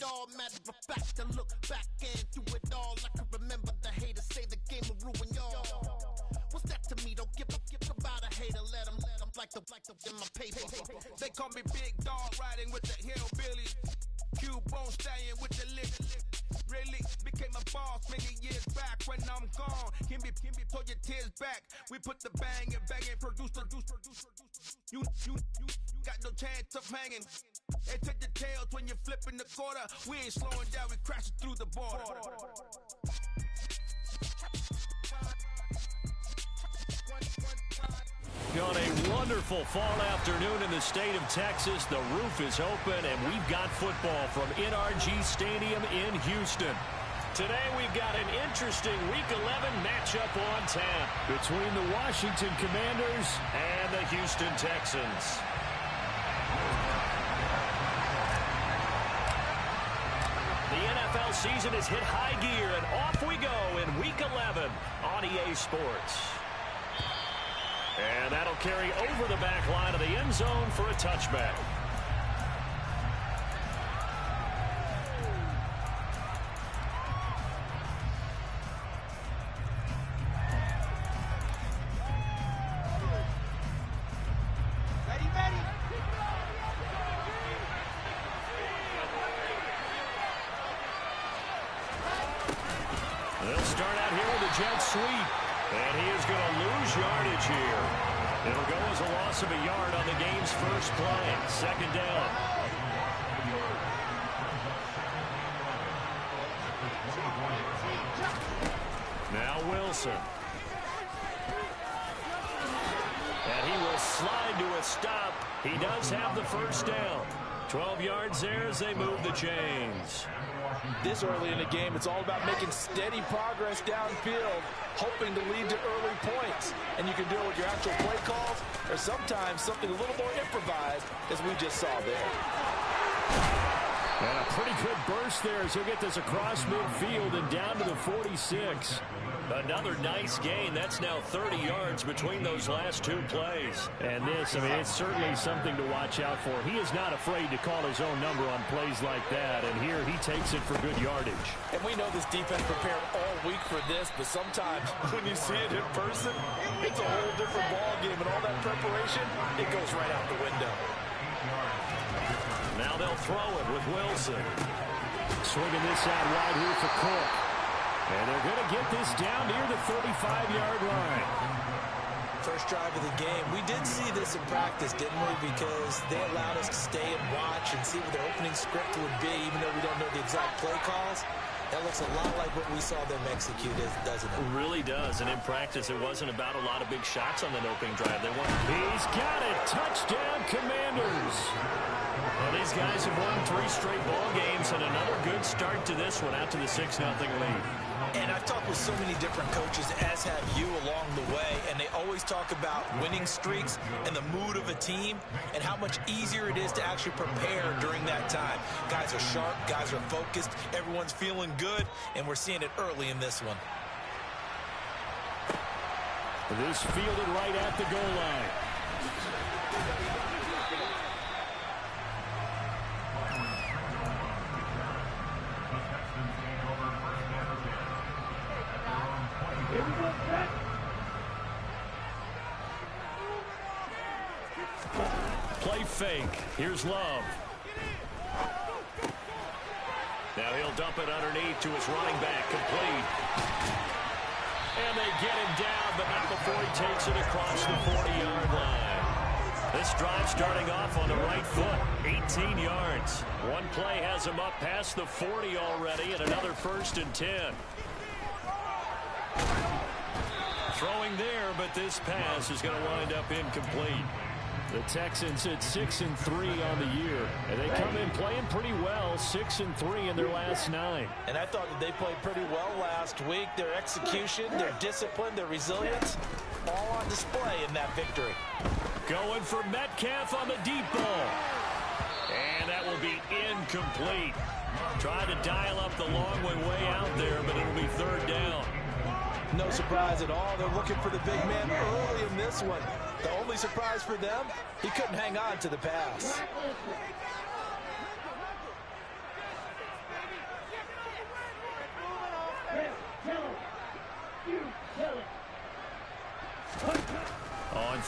all. Matter of fact, I look back and through it all. I can remember the haters say the game will ruin y'all. What's that to me? Don't give about a hater. Let them like the in my paper. They call me Big Dog, riding with the hillbillies. Cubone stallion with the lick. Really became a boss many years back. When I'm gone, can be pull your tears back. We put the bang and produce. You got no chance of hanging. And take the tails when you're flipping the quarter. We ain't slowing down, we crashing through the border. On a wonderful fall afternoon in the state of Texas, the roof is open and we've got football from NRG Stadium in Houston. Today we've got an interesting Week 11 matchup on tap between the Washington Commanders and the Houston Texans. The NFL season has hit high gear and off we go in Week 11 on EA Sports. And that'll carry over the back line of the end zone for a touchback. They'll start out here with a jet sweep. And he is going to lose yardage here. It'll go as a loss of a yard on the game's first play. Second down. Now Wilson. And he will slide to a stop. He does have the first down. 12 yards there as they move the chains. This early in the game, it's all about making steady progress downfield, hoping to lead to early points. And you can do it with your actual play calls or sometimes something a little more improvised, as we just saw there. And a pretty good burst there as he'll get this across midfield and down to the 46. Another nice gain. That's now 30 yards between those last two plays. And this, I mean, it's certainly something to watch out for. He is not afraid to call his own number on plays like that. And here he takes it for good yardage. And we know this defense prepared all week for this, but sometimes when you see it in person, it's a whole different ball game. And all that preparation, it goes right out the window. Now they'll throw it with Wilson. Swinging this out wide here for Cook. And they're going to get this down near the 35-yard line. First drive of the game. We did see this in practice, didn't we? Because they allowed us to stay and watch and see what their opening script would be, even though we don't know the exact play calls. That looks a lot like what we saw them execute, doesn't it? It really does. And in practice, it wasn't about a lot of big shots on that opening drive. He's got it. Touchdown, Commanders. Well, these guys have won 3 straight ball games and another good start to this one out to the 6-0 lead. And I've talked with so many different coaches, as have you along the way, and they always talk about winning streaks and the mood of a team and how much easier it is to actually prepare during that time. Guys are sharp, guys are focused, everyone's feeling good, and we're seeing it early in this one. This fielded right at the goal line. Play fake. Here's Love. Now he'll dump it underneath to his running back. Complete. And they get him down, but not before he takes it across the 40-yard line. This drive starting off on the right foot. 18 yards. One play has him up past the 40 already, and another 1st and 10. Throwing there, but this pass is going to wind up incomplete. The Texans at 6-3 on the year, and they come in playing pretty well, 6-3 in their last 9. And I thought that they played pretty well last week. Their execution, their discipline, their resilience, all on display in that victory. Going for Metcalf on the deep ball. And that will be incomplete. Trying to dial up the long way out there, but it'll be 3rd down. No surprise at all. They're looking for the big man early in this one. The only surprise for them, he couldn't hang on to the pass.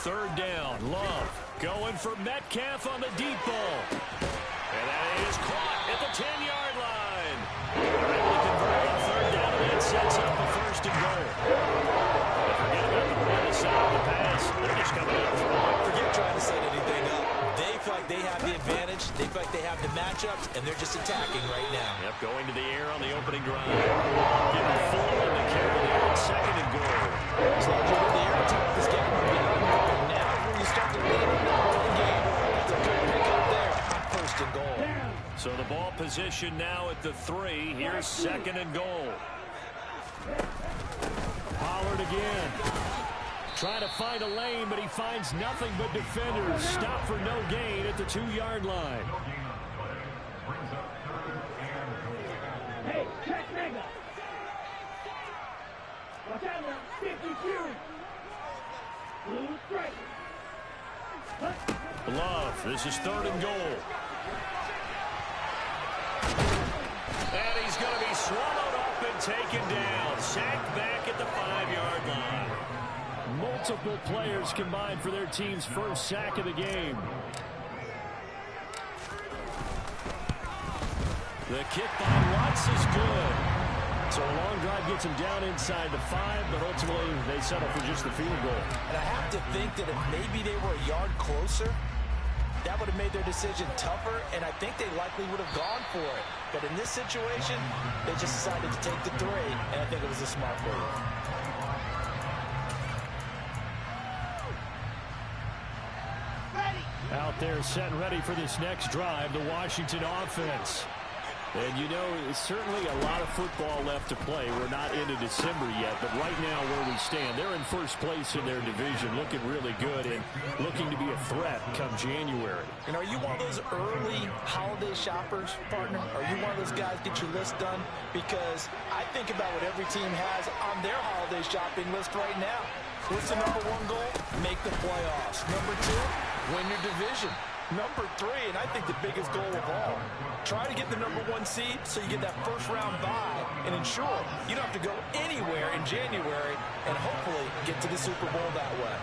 third down. Love going for Metcalf on the deep ball. And that is caught at the 10-yard line. They're able to convert on third down, and that sets up the first and goal. Forget about the run side of the pass. They're just coming out front. Forget trying to set anything up. They feel like they have the advantage. They feel like they have the matchups, and they're just attacking right now. Yep, going to the air on the opening drive. Giving Foreman to carry the air, second and goal. As long as you're in the air attack, this game will be on. Now when you start to lead in the game, that's a good pick up there on first and goal. So the ball position now at the 3. Here's second and goal. Pollard again. Trying to find a lane, but he finds nothing but defenders. Stop for no gain at the 2-yard line. Hey, check nigga. Watch out now, 50 Fury. Blue strike. Love, this is third and goal. And he's going to be swallowed up and taken down. Sacked back at the 5-yard line. Multiple players combined for their team's first sack of the game. The kick by Watts is good. So a long drive gets him down inside the 5, but ultimately they settle for just the field goal. And I have to think that if maybe they were a yard closer, that would have made their decision tougher, and I think they likely would have gone for it. But in this situation, they just decided to take the 3, and I think it was a smart move. Out there set and ready for this next drive, the Washington offense. And you know, it's certainly a lot of football left to play. We're not into December yet, but right now where we stand, they're in first place in their division, looking really good and looking to be a threat come January. And are you one of those early holiday shoppers, partner? Are you one of those guys get your list done? Because I think about what every team has on their holiday shopping list right now. What's the number 1 goal? Make the playoffs. Number 2, win your division. Number 3, and I think the biggest goal of all, try to get the number 1 seed so you get that first-round bye and ensure you don't have to go anywhere in January and hopefully get to the Super Bowl that way.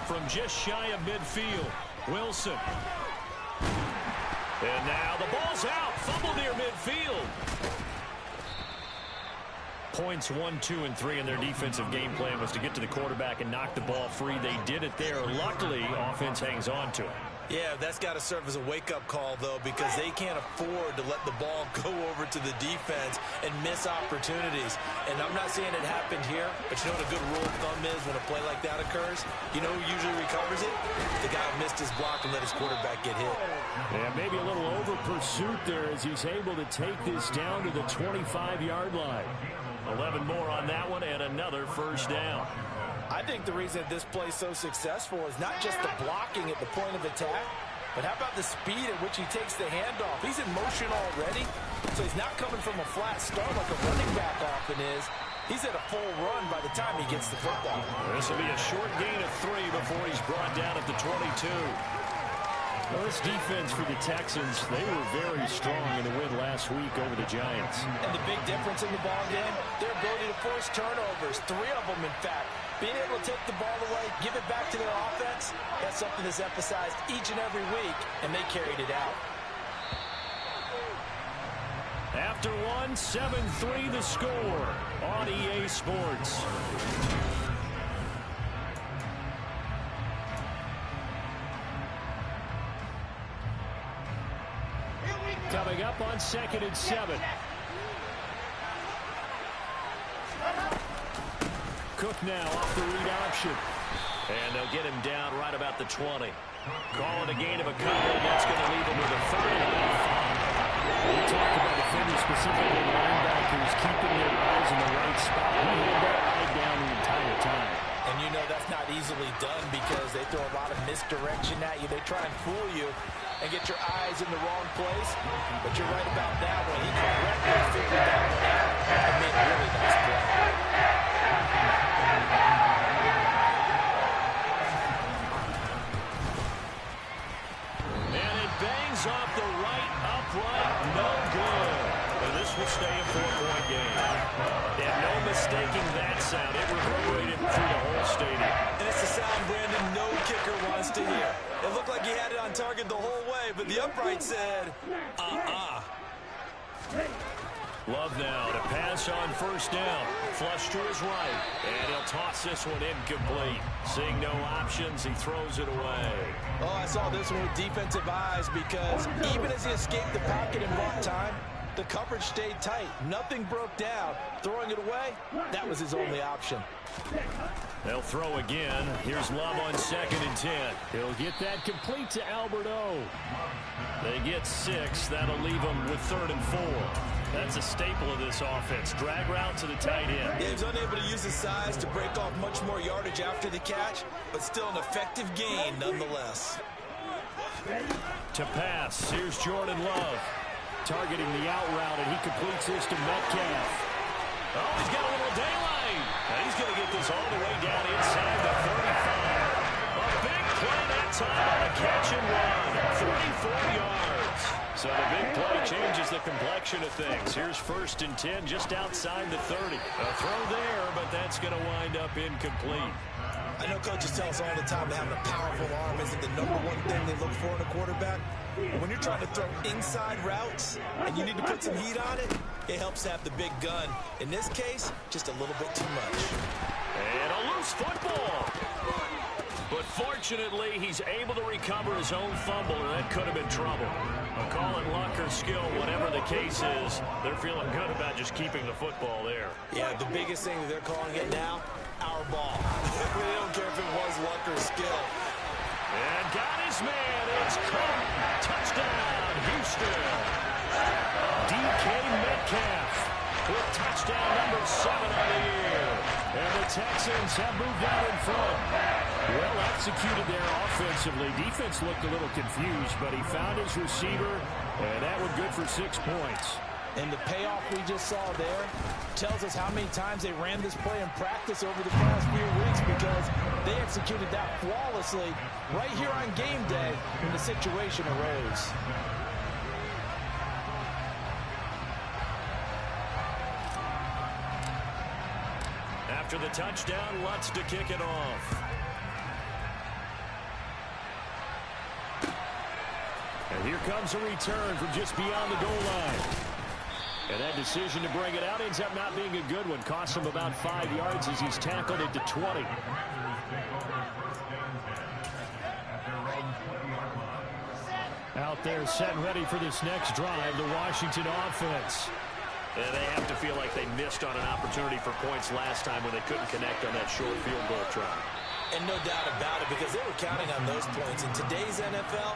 From just shy of midfield, Wilson. And now the ball's out, fumble near midfield. Points 1, 2, and 3 in their defensive game plan was to get to the quarterback and knock the ball free. They did it there. Luckily, offense hangs on to it. Yeah, that's got to serve as a wake-up call, though, because they can't afford to let the ball go over to the defense and miss opportunities. And I'm not saying it happened here, but you know what a good rule of thumb is when a play like that occurs? You know who usually recovers it? The guy who missed his block and let his quarterback get hit. Yeah, maybe a little over-pursuit there as he's able to take this down to the 25-yard line. 11 more on that one and another first down. I think the reason this play is so successful is not just the blocking at the point of attack, but how about the speed at which he takes the handoff? He's in motion already, so he's not coming from a flat start like a running back often is. He's at a full run by the time he gets the football. This will be a short gain of 3 before he's brought down at the 22. Well, this defense for the Texans, they were very strong in the win last week over the Giants. And the big difference in the ball game, their ability to force turnovers, 3 of them, in fact. Being able to take the ball away, give it back to their offense, that's something that's emphasized each and every week, and they carried it out. After one, 7-3 the score on EA Sports. Coming up on 2nd and 7. Cook now off the read option. And they'll get him down right about the 20. Call it a gain of a couple. That's going to leave him with a 30. We talked about defenders, specifically linebackers, keeping their eyes in the right spot. He had that eye down the entire time. And you know that's not easily done because they throw a lot of misdirection at you. They try and fool you and get your eyes in the wrong place. But you're right about that one. He correctly figured that one out and made a really nice play. And it bangs off the right upright. No good. And this will stay a mistaking that sound. It reverberated through the whole stadium. And it's the sound, Brandon, no kicker wants to hear. It looked like he had it on target the whole way, but the upright said, Love now to pass on first down. Flush to his right, and he'll toss this one incomplete. Seeing no options, he throws it away. Oh, I saw this one with defensive eyes because even as he escaped the pocket and bought time, the coverage stayed tight. Nothing broke down. Throwing it away, that was his only option. They'll throw again. Here's Love on 2nd and 10. He'll get that complete to Albert O. They get 6. That'll leave them with 3rd and 4. That's a staple of this offense. Drag route to the tight end. Yeah, he was unable to use his size to break off much more yardage after the catch, but still an effective gain nonetheless. To pass, here's Jordan Love. Targeting the out route, and he completes this to Metcalf. Oh, he's got a little daylight. And he's going to get this all the way down inside the 35. A big play that time on a catch and run. 34 yards. So the big play changes the complexion of things. Here's 1st and 10 just outside the 30. A throw there, but that's going to wind up incomplete. I know coaches tell us all the time that having a powerful arm isn't the #1 thing they look for in a quarterback. When you're trying to throw inside routes and you need to put some heat on it, it helps to have the big gun. In this case, just a little bit too much. And a loose football. But fortunately, he's able to recover his own fumble, and that could have been trouble. A call it luck or skill, whatever the case is, they're feeling good about just keeping the football there. Yeah, the biggest thing that they're calling it now, our ball. They don't care if it was luck or skill. And got his man. It's caught. Touchdown, Houston. DK Metcalf with touchdown number 7 on the year. And the Texans have moved out in front. Well executed there offensively. Defense looked a little confused, but he found his receiver, and that was good for 6 points. And the payoff we just saw there tells us how many times they ran this play in practice over the past few weeks, because they executed that flawlessly right here on game day when the situation arose. After the touchdown, Lutz to kick it off. And here comes a return from just beyond the goal line. And that decision to bring it out ends up not being a good one. Cost him about 5 yards as he's tackled it to 20. Out there set and ready for this next drive, the Washington offense. And they have to feel like they missed on an opportunity for points last time when they couldn't connect on that short field goal try. And no doubt about it, because they were counting on those points. In today's NFL,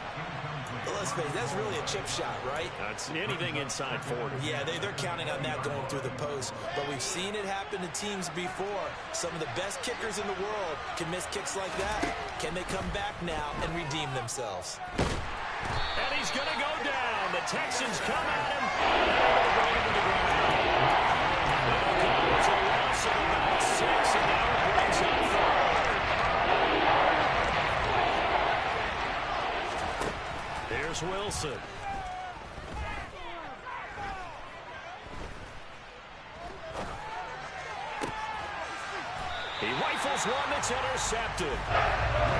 let's face it, that's really a chip shot, right? That's anything inside 40. Yeah, they're counting on that going through the post. But we've seen it happen to teams before. Some of the best kickers in the world can miss kicks like that. Can they come back now and redeem themselves? And he's going to go down. The Texans come at him. And they're going to the ground. It'll come to a loss of about 6, and now it brings up 4. Here's Wilson. He rifles one that's intercepted.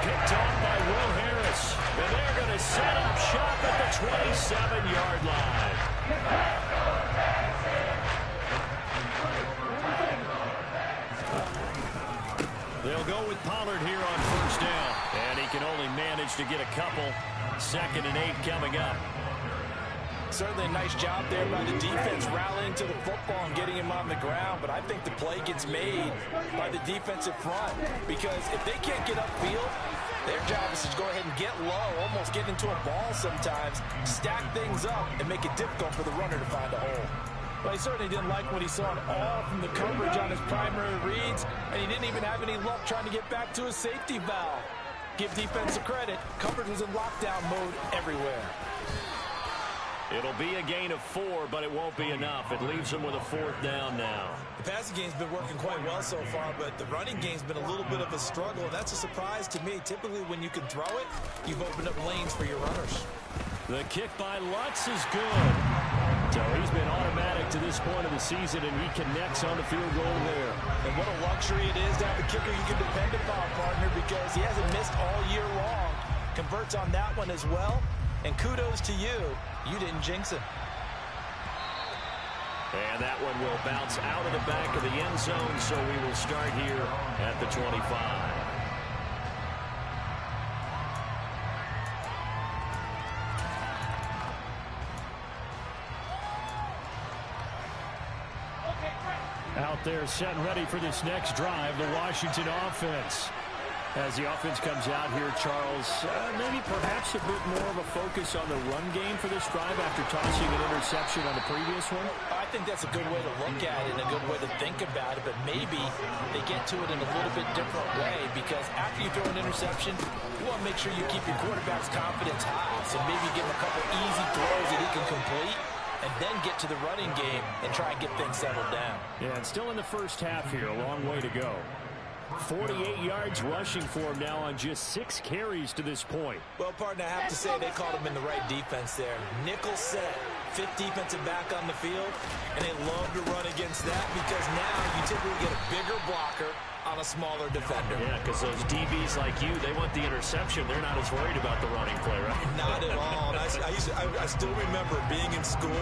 Picked off by Will Harris. And they're going to set up shop at the 27-yard line. They'll go with Pollard here on first down. And he can only manage to get a couple. 2nd and 8 coming up. Certainly a nice job there by the defense rallying to the football and getting him on the ground, but I think the play gets made by the defensive front, because if they can't get upfield, their job is to go ahead and get low, almost get into a ball sometimes, stack things up, and make it difficult for the runner to find a hole. But he certainly didn't like what he saw at all from the coverage on his primary reads, and he didn't even have any luck trying to get back to his safety valve. Give defense the credit. Coverage was in lockdown mode everywhere. It'll be a gain of 4, but it won't be enough. It leaves them with a 4th down now. The passing game's been working quite well so far, but the running game's been a little bit of a struggle, and that's a surprise to me. Typically, when you can throw it, you've opened up lanes for your runners. The kick by Lutz is good. So he's been automatic to this point of the season, and he connects on the field goal there. And what a luxury it is to have a kicker you can depend upon, partner, because he hasn't missed all year long. Converts on that one as well. And kudos to you. You didn't jinx him. And that one will bounce out of the back of the end zone, so we will start here at the 25. Out there set and ready for this next drive, the Washington offense. As the offense comes out here, Charles, maybe perhaps a bit more of a focus on the run game for this drive after tossing an interception on the previous one? I think that's a good way to look at it and a good way to think about it, but maybe they get to it in a little bit different way, because after you throw an interception, you want to make sure you keep your quarterback's confidence high. So maybe give him a couple easy throws that he can complete, and then get to the running game and try and get things settled down. Yeah, and still in the first half here, a long way to go. 48 yards rushing for him now on just 6 carries to this point. Well, partner, I have to say they called him in the right defense there. Nickel set, 5th defensive back on the field, and they love to run against that because now you typically get a bigger blocker on a smaller defender. Yeah, because those DBs like you, they want the interception. They're not as worried about the running play, right? Not at all. And I still remember being in school,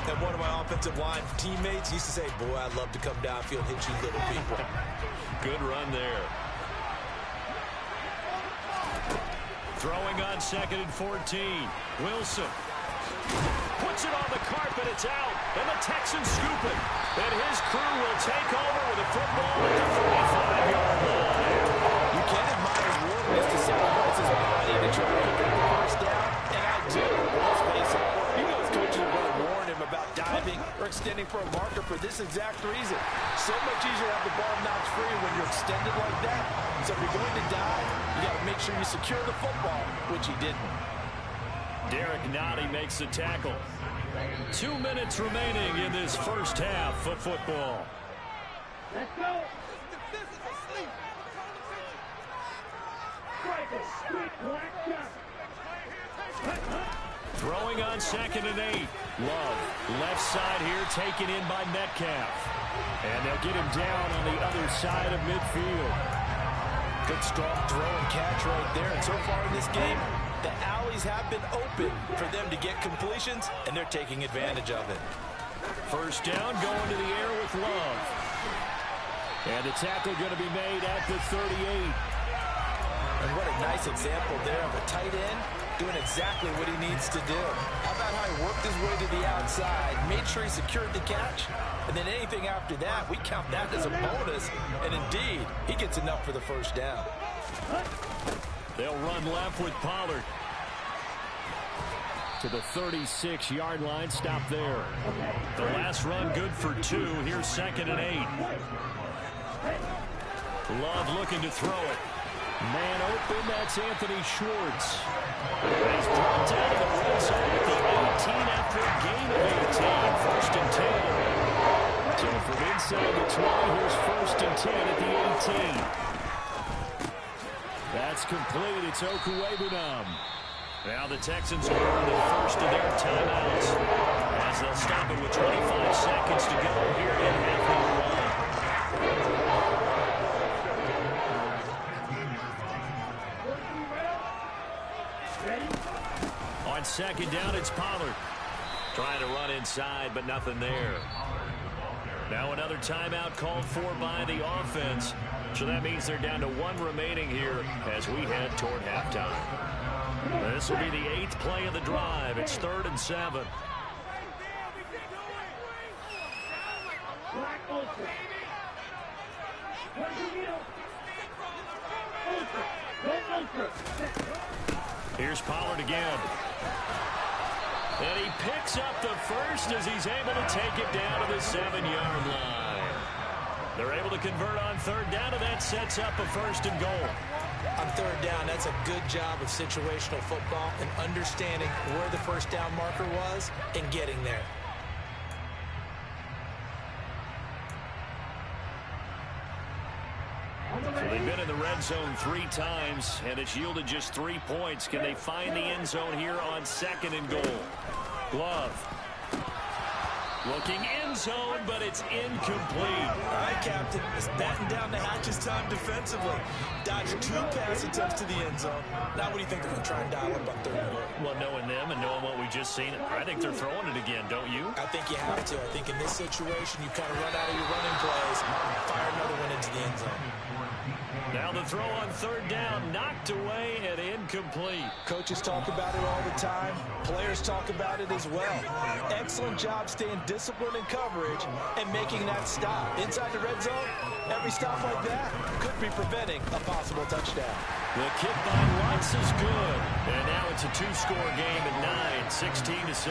and one of my offensive line teammates used to say, boy, I'd love to come downfield and hit you little people. Good run there. Throwing on 2nd and 14. Wilson puts it on the carpet. It's out. And the Texans scoop it. And his crew will take over with a football at the 45-yard line. You can't admire his willingness to sacrifice his body to try to get the first down. And I do. Let's face it. He knows coaches are going to warn him about diving or extending for a marker for this exact reason. So much easier to have the ball knocked free when you're extended like that. So if you're going to dive, you got to make sure you secure the football, which he didn't. Derek Nottie makes the tackle. 2 minutes remaining in this first half of football. Let's go. Throwing on 2nd and 8. Love, left side here, taken in by Metcalf. And they'll get him down on the other side of midfield. Good strong throw and catch right there. And so far in this game, the alleys have been open for them to get completions, and they're taking advantage of it. First down, going to the air with Love. And the tackle going to be made at the 38. And what a nice example there of a tight end doing exactly what he needs to do. How about how he worked his way to the outside, made sure he secured the catch, and then anything after that, we count that as a bonus. And indeed, he gets enough for the first down. They'll run left with Pollard. To the 36-yard line, stop there. The last run good for 2. Here's 2nd and 8. Love looking to throw it. Man open, that's Anthony Schwartz. He's brought down to the red zone at the 18 after a gain of 18. 1st and 10. So from inside the 20, here's 1st and 10 at the 18. That's complete. It's Okuwebunam. Now the Texans will earn the first of their timeouts as they'll stop it with 25 seconds to go here in half number 1. On 2nd down, it's Pollard. Trying to run inside, but nothing there. Now another timeout called for by the offense. So that means they're down to 1 remaining here as we head toward halftime. This will be the 8th play of the drive. It's 3rd and 7. Here's Pollard again. And he picks up the first as he's able to take it down to the 7-yard line. They're able to convert on 3rd down, and that sets up a 1st and goal. On 3rd down, that's a good job of situational football and understanding where the first down marker was and getting there. So they've been in the red zone 3 times, and it's yielded just 3 points. Can they find the end zone here on 2nd and goal? Love. Looking end zone, but it's incomplete. All right, Captain. It's batten down the hatches time defensively. Dodged 2 pass attempts to the end zone. Now what do you think they're going to try and dial up on 3rd and goal? Well, knowing them and knowing what we just seen, I think they're throwing it again, don't you? I think you have to. I think in this situation, you kind of run out of your running plays, fire another one into the end zone. Now the throw on 3rd down, knocked away and incomplete. Coaches talk about it all the time. Players talk about it as well. Excellent job staying disciplined in coverage and making that stop. Inside the red zone, every stop like that could be preventing a possible touchdown. The kick by Lutz is good. And now it's a 2-score game at 9, 16-7.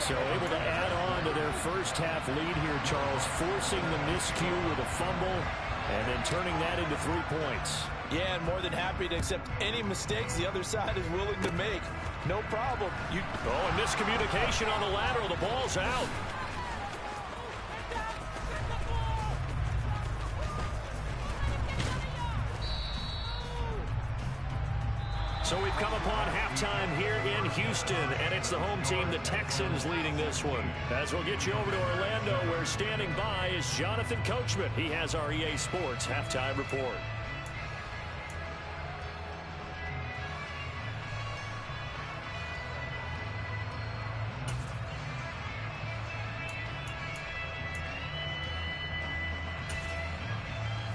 So able to add on to their first half lead here, Charles, forcing the miscue with a fumble and then turning that into 3 points. Yeah, and more than happy to accept any mistakes the other side is willing to make. No problem. Oh, and miscommunication on the lateral. The ball's out. So we've come upon halftime here in Houston, and it's the home team, the Texans, leading this one. As we'll get you over to Orlando, where standing by is Jonathan Coachman. He has our EA Sports halftime report.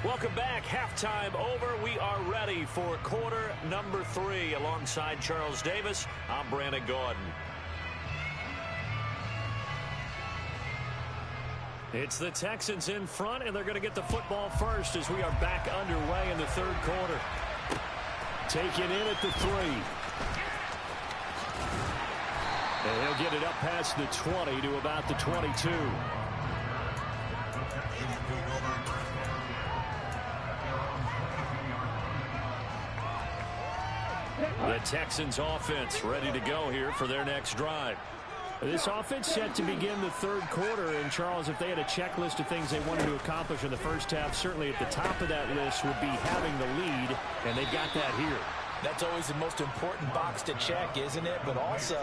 Welcome back. Halftime over. We are ready for quarter number 3. Alongside Charles Davis, I'm Brandon Gordon. It's the Texans in front, and they're going to get the football first as we are back underway in the 3rd quarter. Taken in at the 3. And he'll get it up past the 20 to about the 22. The Texans offense ready to go here for their next drive. This offense set to begin the 3rd quarter. And, Charles, if they had a checklist of things they wanted to accomplish in the first half, certainly at the top of that list would be having the lead, and they've got that here. That's always the most important box to check, isn't it? But also,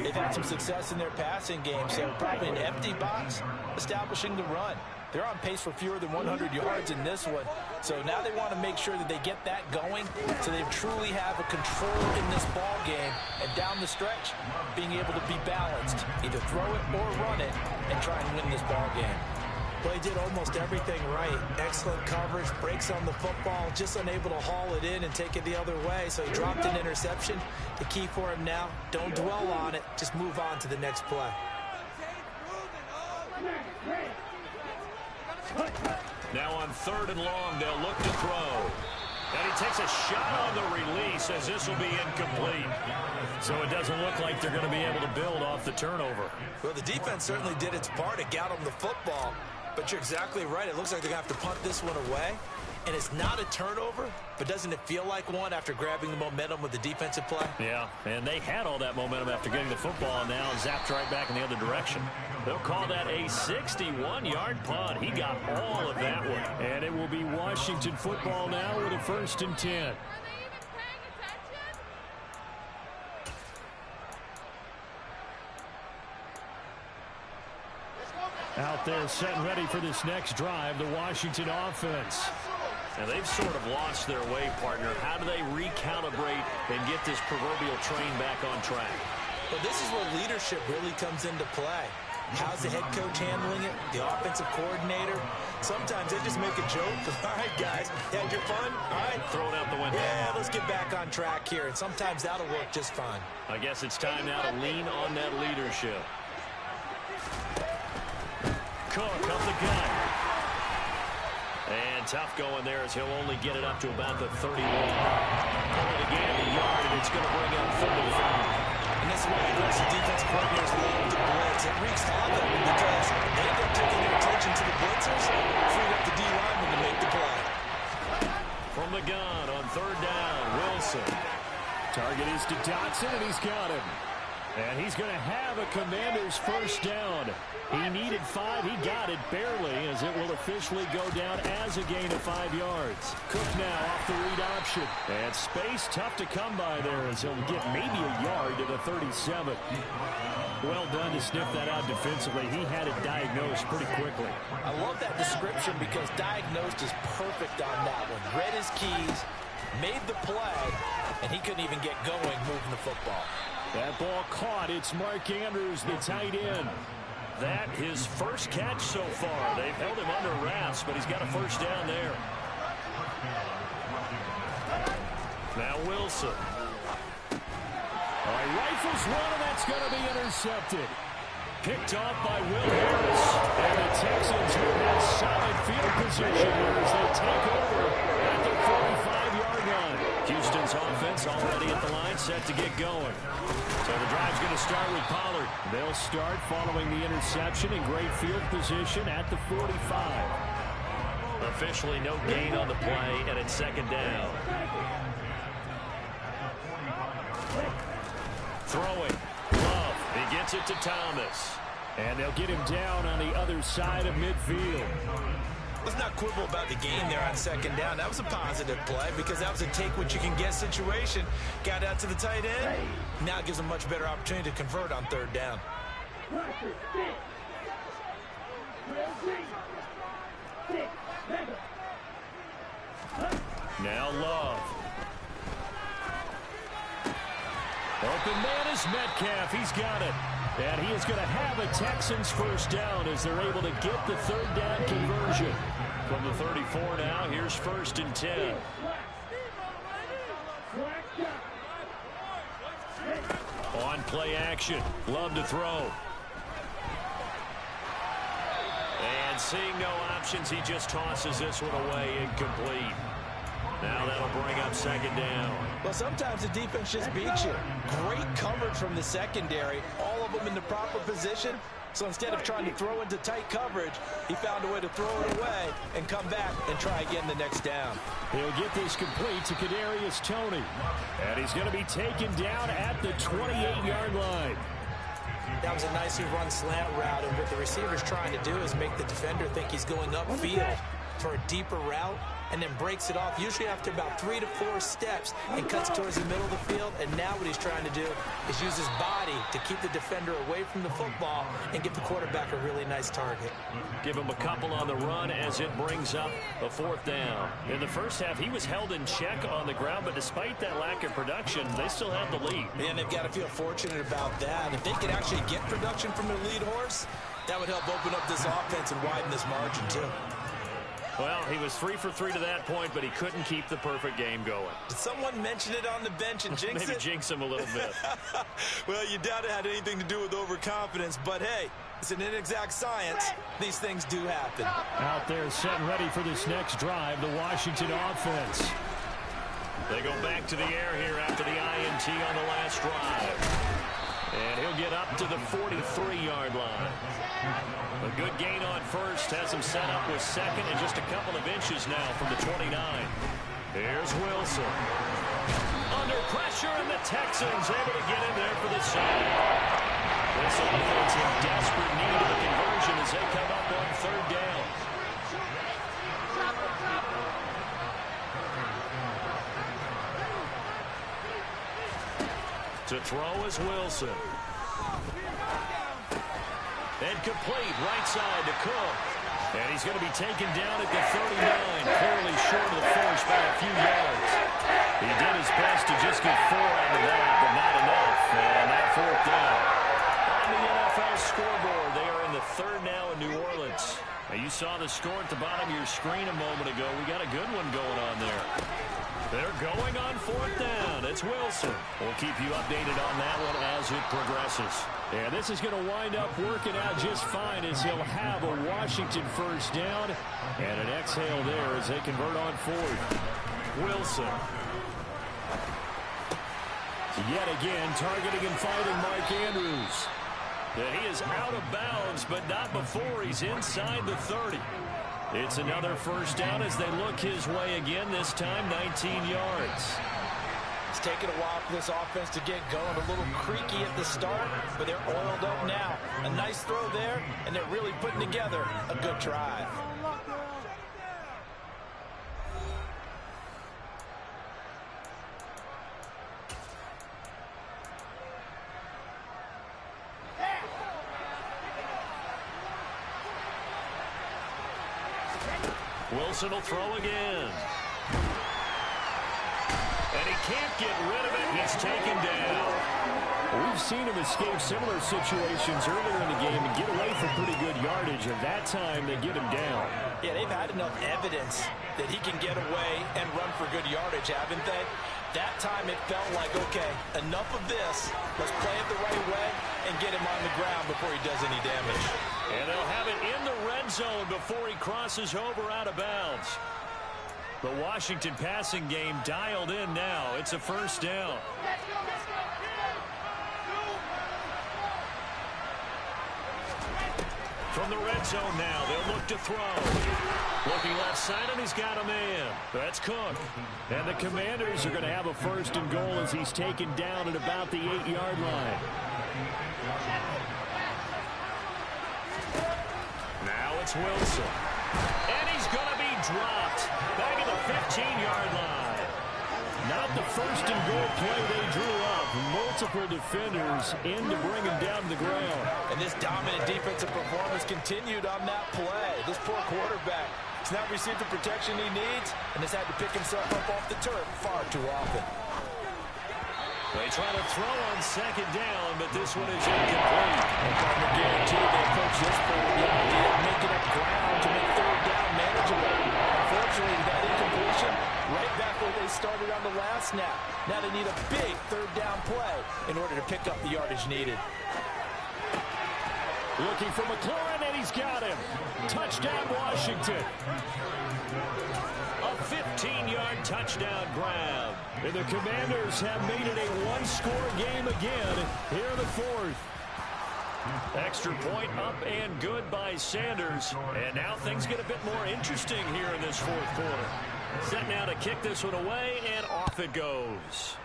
they've had some success in their passing game, so probably an empty box, establishing the run. They're on pace for fewer than 100 yards in this one. So now they want to make sure that they get that going so they truly have a control in this ball game. And down the stretch, being able to be balanced, either throw it or run it and try and win this ball game. Well, he did almost everything right. Excellent coverage, breaks on the football, just unable to haul it in and take it the other way. So he dropped an interception. The key for him now, don't dwell on it. Just move on to the next play. Now on 3rd and long, they'll look to throw. And he takes a shot on the release as this will be incomplete. So it doesn't look like they're going to be able to build off the turnover. Well, the defense certainly did its part to get them the football. But you're exactly right. It looks like they're going to have to punt this one away. And it's not a turnover, but doesn't it feel like one after grabbing the momentum with the defensive play? Yeah, and they had all that momentum after getting the football, and now zapped right back in the other direction. They'll call that a 61-yard punt. He got all of that one. And it will be Washington football now with a 1st and 10. Out there set and ready for this next drive, the Washington offense. And they've sort of lost their way, partner. How do they recalibrate and get this proverbial train back on track? Well, this is where leadership really comes into play. How's the head coach handling it? The offensive coordinator? Sometimes they just make a joke. All right, guys, you had your fun? All right. Throw it out the window. Yeah, let's get back on track here. And sometimes that'll work just fine. I guess it's time now to lean on that leadership. Cook up the gut. And tough going there as he'll only get it up to about the 31. Pull it again, a yard, and it's going to bring up 3rd and 5. And this is why aggressive defense coordinators love the blitz. It wreaks havoc because they end up taking their attention to the blitzers, freeing up the D-lineman to make the play. From the gun on 3rd down, Wilson. Target is to Dotson, and he's got him. And he's going to have a Commanders first down. He needed 5. He got it barely, as it will officially go down as a gain of 5 yards. Cook now off the read option. And space tough to come by there, as he'll get maybe a yard to the 37. Well done to sniff that out defensively. He had it diagnosed pretty quickly. I love that description because diagnosed is perfect on that one. Read his keys, made the play, and he couldn't even get going moving the football. That ball caught. It's Mark Andrews, the tight end. That his first catch so far. They've held him under wraps, but he's got a first down there. Now Wilson. All right, rifles one, and that's going to be intercepted. Picked off by Will Harris. And the Texans will have solid field position as they take over at the 45-yard line. Houston's offense already at the line, set to get going. So the drive's going to start with Pollard. They'll start following the interception in great field position at the 45. Officially no gain on the play, and it's second down. Throwing. Love. He gets it to Thomas. And they'll get him down on the other side of midfield. Let's not quibble about the game there on second down. That was a positive play because that was a take-what-you-can-get situation. Got out to the tight end. Now it gives a much better opportunity to convert on third down. Now Love. Open man is Metcalf. He's got it. And he is going to have a Texans first down as they're able to get the third down conversion. From the 34 now, here's 1st and 10. On play action. Love to throw. And seeing no options, he just tosses this one away incomplete. Now that'll bring up second down. Well, sometimes the defense just beats you. Great coverage from the secondary. All of them in the proper position. So instead of trying to throw into tight coverage, he found a way to throw it away and come back and try again the next down. He'll get this complete to Kadarius Toney. And he's going to be taken down at the 28-yard line. That was a nicely run slant route, and what the receiver's trying to do is make the defender think he's going upfield for a deeper route, and then breaks it off, usually after about 3 to 4 steps, and cuts towards the middle of the field. And now what he's trying to do is use his body to keep the defender away from the football and give the quarterback a really nice target. Give him a couple on the run as it brings up a 4th down. In the first half, he was held in check on the ground, but despite that lack of production, they still have the lead. And they've got to feel fortunate about that. If they could actually get production from their lead horse, that would help open up this offense and widen this margin too. Well, he was 3 for 3 to that point, but he couldn't keep the perfect game going. Did someone mention it on the bench and jinx Maybe it? jinx him a little bit. Well, you doubt it had anything to do with overconfidence, but hey, it's an inexact science. These things do happen. Out there set and ready for this next drive, the Washington offense. They go back to the air here after the INT on the last drive. And he'll get up to the 43-yard line. A good gain on first, has him set up with second and just a couple of inches now from the 29. Here's Wilson. Under pressure, and the Texans able to get in there for the save. This offense in desperate need of a conversion as they come up on third down. To throw is Wilson. And complete, right side to Cook. And he's going to be taken down at the 39, clearly short of the finish by a few yards. He did his best to just get 4 out of that, but not enough. And that 4th down. On the NFL scoreboard, they are in the 3rd now in New Orleans. Now you saw the score at the bottom of your screen a moment ago. We got a good one going on there. They're going on 4th down. It's Wilson. We'll keep you updated on that one as it progresses. And this is going to wind up working out just fine as he'll have a Washington first down. And an exhale there as they convert on 4th. Wilson. Yet again, targeting and fighting Mark Andrews. He is out of bounds, but not before he's inside the 30. It's another first down as they look his way again, this time 19 yards. taken a while for this offense to get going. A little creaky at the start, but they're oiled up now. A nice throw there, and they're really putting together a good drive. Wilson will throw again. And he can't get rid of it. He's taken down. We've seen him escape similar situations earlier in the game and get away from pretty good yardage, and that time they get him down. Yeah, they've had enough evidence that he can get away and run for good yardage, haven't they? That time it felt like, okay, enough of this. Let's play it the right way and get him on the ground before he does any damage. And they'll have it in the red zone before he crosses over out of bounds. The Washington passing game dialed in now. It's a first down. From the red zone now, they'll look to throw. Looking left side, and he's got a man. That's Cook. And the Commanders are going to have a first and goal as he's taken down at about the 8-yard line. Now it's Wilson. And he's going to be dropped back at the 15-yard line. Not the first and goal play they drew up. Multiple defenders in to bring him down to the ground. And this dominant defensive performance continued on that play. This poor quarterback has not received the protection he needs and has had to pick himself up off the turf far too often. They try to throw on second down, but this one is incomplete. And Gardner guaranteed they approach this play with the idea of making up ground to make third down manageable. Unfortunately, that incompletion right back where they started on the last snap. Now they need a big third down play in order to pick up the yardage needed. Looking for McLaurin, and he's got him. Touchdown, Washington. A 15-yard touchdown grab. And the Commanders have made it a one-score game again here in the fourth. Extra point up and good by Sanders. And now things get a bit more interesting here in this fourth quarter. Set now to kick this one away, and off it goes.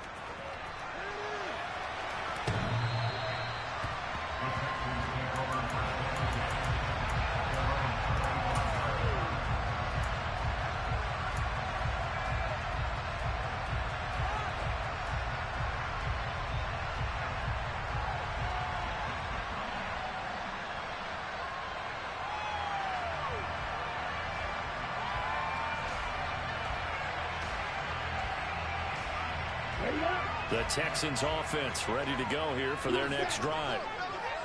The Texans offense ready to go here for their next drive.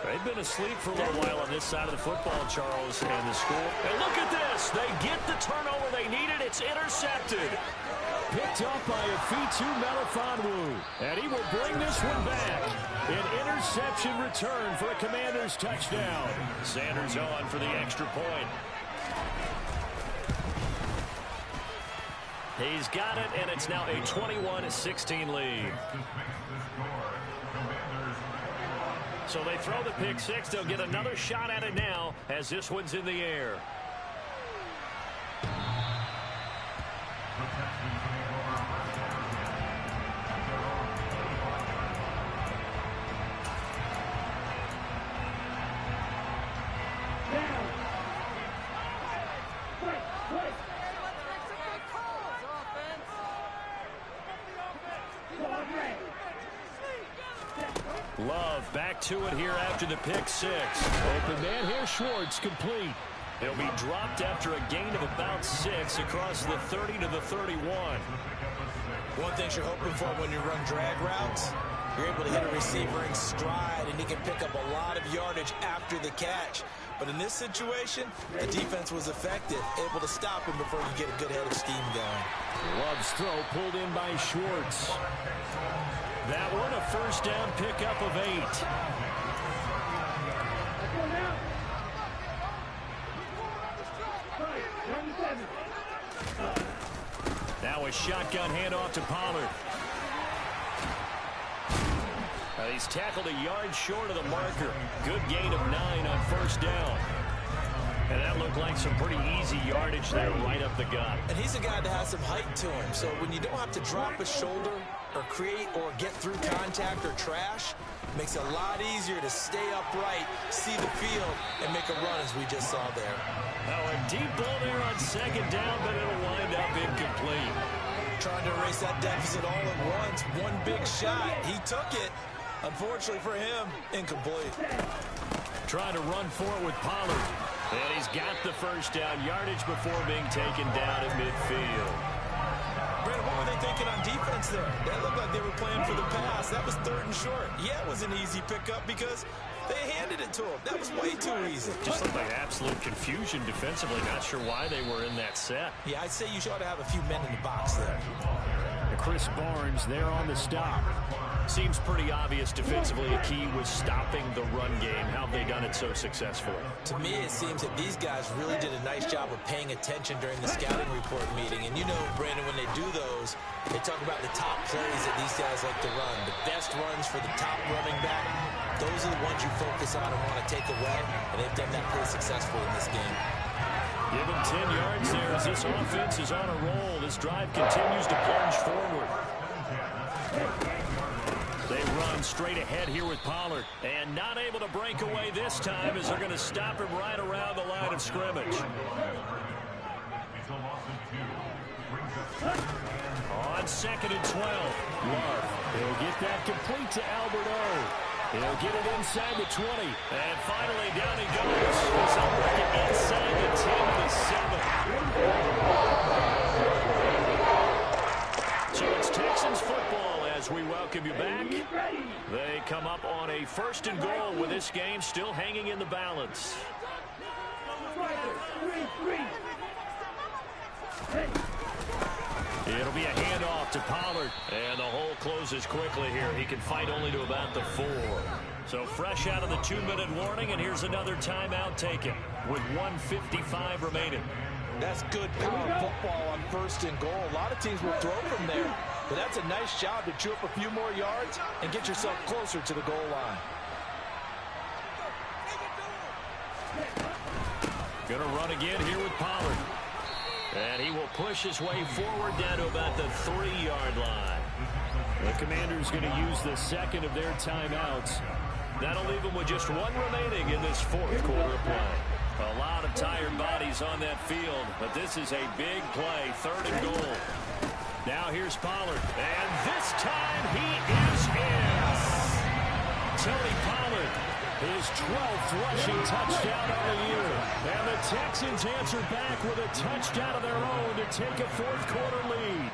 They've been asleep for a little while on this side of the football, Charles, and the score. And look at this. They get the turnover they needed. It's intercepted. Picked up by Afitu Melifonwu. And he will bring this one back. An interception return for a Commanders touchdown. Sanders on for the extra point. He's got it, and it's now a 21-16 lead. So they throw the pick six. They'll get another shot at it now as this one's in the air. Love back to it here after the pick six. Open man here, Schwartz, complete. He'll be dropped after a gain of about 6 across the 30 to the 31. One thing you're hoping for when you run drag routes, you're able to hit a receiver in stride, and he can pick up a lot of yardage after the catch. But in this situation, the defense was effective, able to stop him before you get a good head of steam going. Love's throw pulled in by Schwartz. That one a first down pickup of 8. Now a shotgun handoff to Pollard. He's tackled a yard short of the marker. Good gain of 9 on first down. And that looked like some pretty easy yardage there right up the gut. And he's a guy that has some height to him. So when you don't have to drop a shoulder or create or get through contact or trash, it makes it a lot easier to stay upright, see the field, and make a run as we just saw there. Oh, a deep ball there on second down, but it'll wind up incomplete. Trying to erase that deficit all at once. One big shot. He took it. Unfortunately for him, incomplete. Trying to run for it with Pollard. And he's got the first down yardage before being taken down at midfield. Brandon, what were they thinking on defense there? They looked like they were playing for the pass. That was 3rd and short. Yeah, it was an easy pickup because they handed it to him. That was way too easy. Just looked like absolute confusion defensively. Not sure why they were in that set. Yeah, I'd say you ought to have a few men in the box there. Chris Barnes there on the stop. Seems pretty obvious defensively a key was stopping the run game. How have they done it so successfully? To me, it seems that these guys really did a nice job of paying attention during the scouting report meeting. And you know, Brandon, when they do those, they talk about the top plays that these guys like to run. The best runs for the top running back, those are the ones you focus on and want to take away. And they've done that pretty successfully in this game. Give him 10 yards there as this offense is on a roll. This drive continues to plunge forward. They run straight ahead here with Pollard. And not able to break away this time as they're going to stop him right around the line of scrimmage. On 2nd and 12. Love. He'll get that complete to Albert O. He'll get it inside the 20. And finally, down he goes. As they'll break it inside the 10 to 7. So it's Texans football as we welcome you back. They come up on a 1st and goal with this game still hanging in the balance. It'll be a handoff to Pollard. And the hole closes quickly here. He can fight only to about the 4. So fresh out of the 2-minute warning, and here's another timeout taken with 1:55 remaining. That's good power football on 1st and goal. A lot of teams will throw from there, but that's a nice job to chew up a few more yards and get yourself closer to the goal line. Gonna run again here with Pollard. And he will push his way forward down to about the 3-yard line. The Commanders going to use the 2nd of their timeouts. That'll leave them with just 1 remaining in this 4th quarter of play. A lot of tired bodies on that field, but this is a big play, 3rd and goal. Now here's Pollard, and this time he is in. Tony Pollard, his 12th rushing touchdown of the year. And the Texans answer back with a touchdown of their own to take a 4th quarter lead.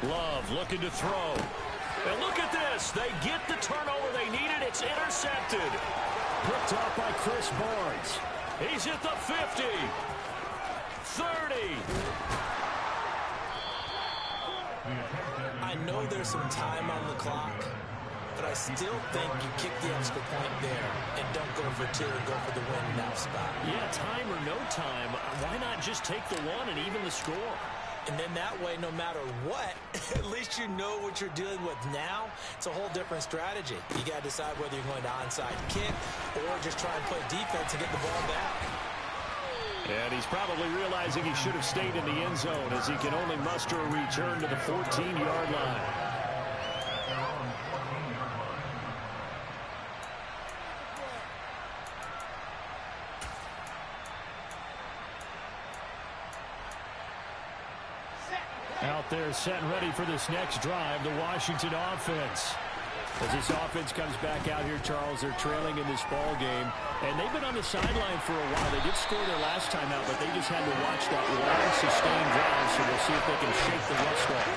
Love looking to throw. And look at this. They get the turnover they needed. It's intercepted. Picked off by Chris Barnes. He's at the 50. 30. I know there's some time on the clock, but I still think you kick the extra point there and don't go for 2 and go for the win now spot. Yeah, time or no time, why not just take the 1 and even the score? And then that way, no matter what, at least you know what you're dealing with now. It's a whole different strategy. You got to decide whether you're going to onside kick or just try and play defense and get the ball back. And he's probably realizing he should have stayed in the end zone as he can only muster a return to the 14-yard line. Out there set and ready for this next drive, the Washington offense. As this offense comes back out here, Charles, they're trailing in this ball game. And they've been on the sideline for a while. They did score their last time out, but they just had to watch that long, sustained drive, so we'll see if they can shake the rust off.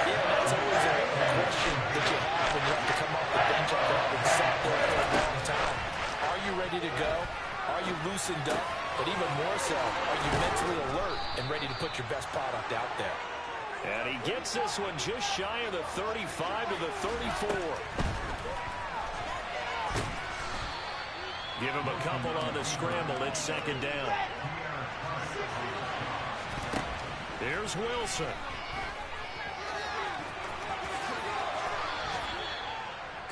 Yeah, that's always a question that you have when you have to come off the bench after having sat there for a long time. Are you ready to go? Are you loosened up? But even more so, are you mentally alert and ready to put your best product out there? And he gets this one just shy of the 35 to the 34. Give him a couple on the scramble. It's 2nd down. Here's Wilson.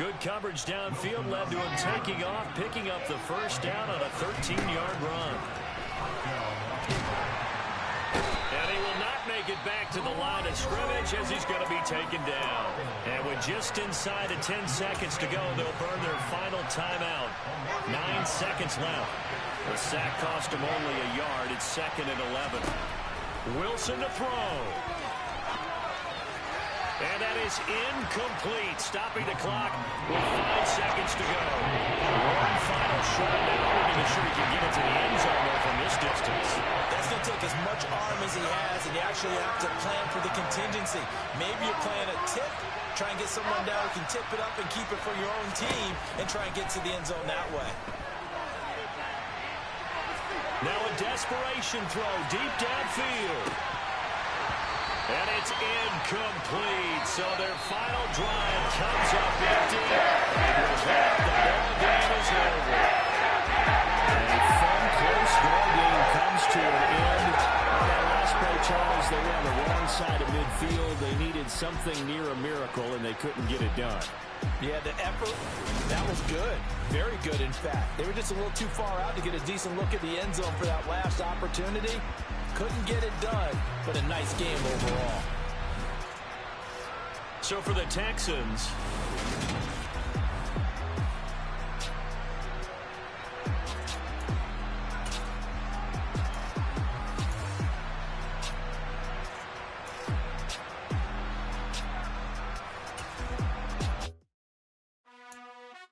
Good coverage downfield led to him taking off, picking up the first down on a 13-yard run. And he will not make it back to the line of scrimmage as he's going to be taken down. And with just inside of 10 seconds to go, they'll burn their final timeout. 9 seconds left. The sack cost him only a yard. It's 2nd and 11. Wilson to throw. And that is incomplete. Stopping the clock with 5 seconds to go. One final shot now. Not even sure he can get it to the end zone from this distance. That's going to take as much arm as he has, and you actually have to plan for the contingency. Maybe you're playing a tip, try and get someone down who can tip it up and keep it for your own team, and try and get to the end zone that way. Now a desperation throw deep downfield. And it's incomplete. So their final drive comes up empty. And with that, the ball game is over. A fun, close ball game comes to an end. On that last play, Charles, they were on the wrong side of midfield. They needed something near a miracle, and they couldn't get it done. Yeah, the effort, that was good. Very good, in fact. They were just a little too far out to get a decent look at the end zone for that last opportunity. Couldn't get it done, but a nice game overall. So for the Texans,